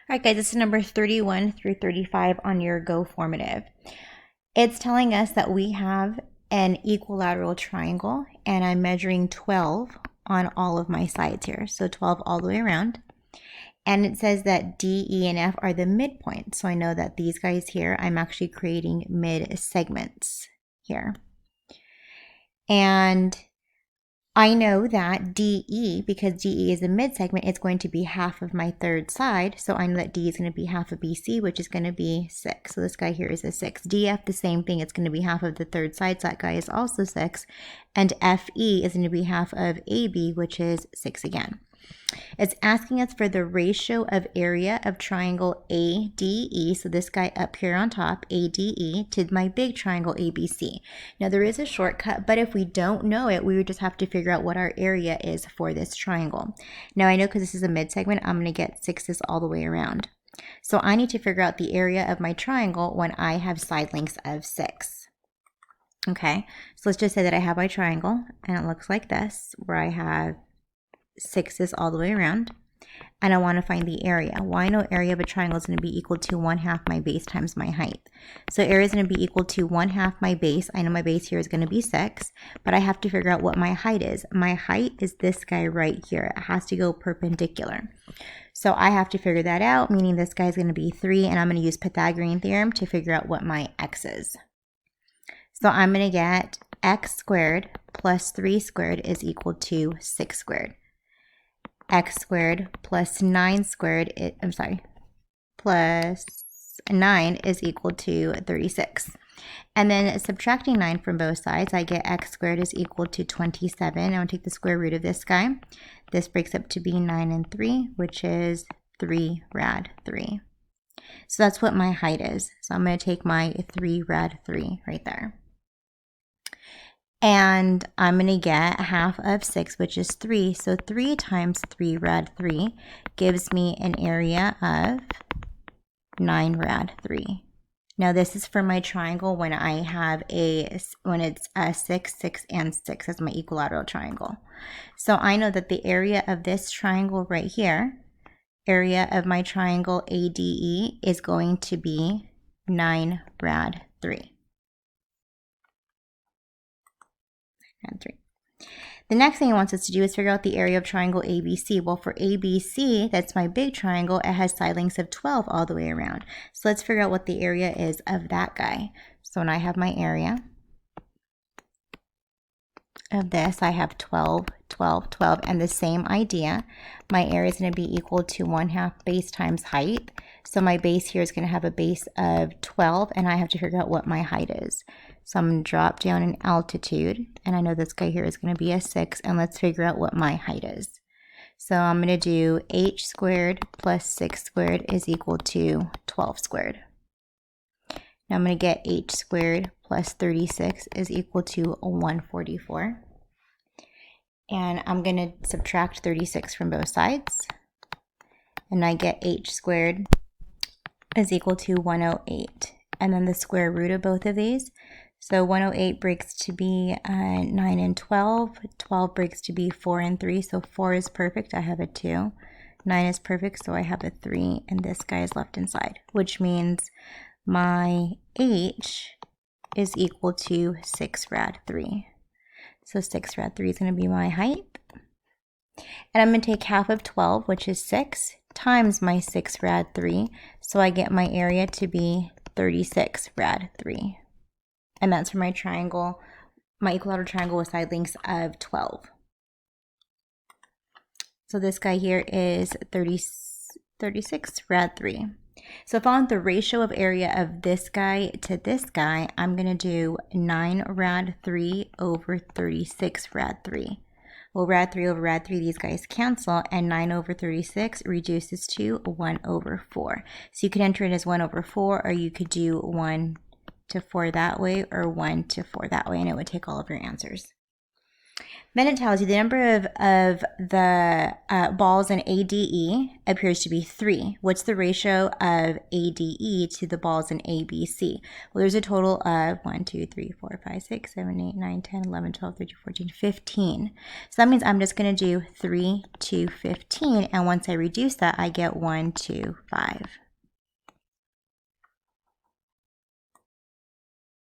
All right, guys, this is number 31 through 35 on your Go formative. It's telling us that we have an equilateral triangle, and I'm measuring 12 on all of my sides here, so 12 all the way around. And it says that D, E, and F are the midpoints, so I know that these guys here, I'm actually creating mid segments here. And I know that DE, because DE is a mid-segment, it's going to be half of my third side. So I know that D is going to be half of BC, which is going to be 6. So this guy here is a 6. DF, the same thing. It's going to be half of the third side. So that guy is also 6. And FE is going to be half of AB, which is 6 again. It's asking us for the ratio of area of triangle ADE, so this guy up here on top, ADE, to my big triangle ABC. Now there is a shortcut, but if we don't know it, we would just have to figure out what our area is for this triangle. Now I know because this is a mid-segment, I'm going to get 6's all the way around. So I need to figure out the area of my triangle when I have side lengths of 6. Okay, so let's just say that I have my triangle, and it looks like this, where I have 6's all the way around, and I want to find the area. Well, I know area of a triangle is going to be equal to 1/2 my base times my height. So area is going to be equal to 1/2 my base. I know my base here is going to be 6, but I have to figure out what my height is. My height is this guy right here. It has to go perpendicular. So I have to figure that out, meaning this guy is going to be 3, and I'm going to use Pythagorean theorem to figure out what my x is. So I'm going to get x squared plus 3 squared is equal to 6 squared. X squared plus 9 squared, plus 9 is equal to 36. And then subtracting 9 from both sides, I get x squared is equal to 27. I'm going to take the square root of this guy. This breaks up to be 9 and 3, which is 3 rad 3. So that's what my height is. So I'm going to take my 3 rad 3 right there. And I'm going to get half of 6, which is 3. So 3 times 3 rad 3 gives me an area of 9 rad 3. Now this is for my triangle when it's 6, 6, and 6 as my equilateral triangle. So I know that the area of this triangle right here, area of my triangle ADE, is going to be 9 rad 3. And 3. The next thing it wants us to do is figure out the area of triangle ABC. Well, for ABC, that's my big triangle, it has side lengths of 12 all the way around. So let's figure out what the area is of that guy. So when I have my area of this, I have 12, 12, 12, and the same idea. My area is going to be equal to 1/2 base times height. So my base here is going to have a base of 12, and I have to figure out what my height is. So I'm going to drop down in altitude, and I know this guy here is going to be a 6, and let's figure out what my height is. So I'm going to do h squared plus 6 squared is equal to 12 squared. Now I'm going to get h squared plus 36 is equal to 144. And I'm going to subtract 36 from both sides, and I get h squared is equal to 108. And then the square root of both of these. So 108 breaks to be 9 and 12. 12 breaks to be 4 and 3. So 4 is perfect. I have a 2. 9 is perfect. So I have a 3. And this guy is left inside, which means my h is equal to 6 rad 3. So 6 rad 3 is going to be my height. And I'm going to take half of 12, which is 6, times my 6 rad 3. So I get my area to be 36 rad 3. And that's for my triangle, my equilateral triangle with side lengths of 12. So this guy here is 36 rad 3. So if I want the ratio of area of this guy to this guy, I'm going to do 9 rad 3 over 36 rad 3. Well, rad 3 over rad 3, these guys cancel, and 9 over 36 reduces to 1 over 4. So you could enter it as 1 over 4, or you could do 1 to 4 that way, or 1 to 4 that way, and it would take all of your answers. Then it tells you the number of the balls in ADE appears to be 3. What's the ratio of ADE to the balls in ABC? Well, there's a total of 1, 2, 3, 4, 5, 6, 7, 8, 9, 10, 11, 12, 13, 14, 15. So that means I'm just going to do 3 to 15. And once I reduce that, I get 1, 2, 5.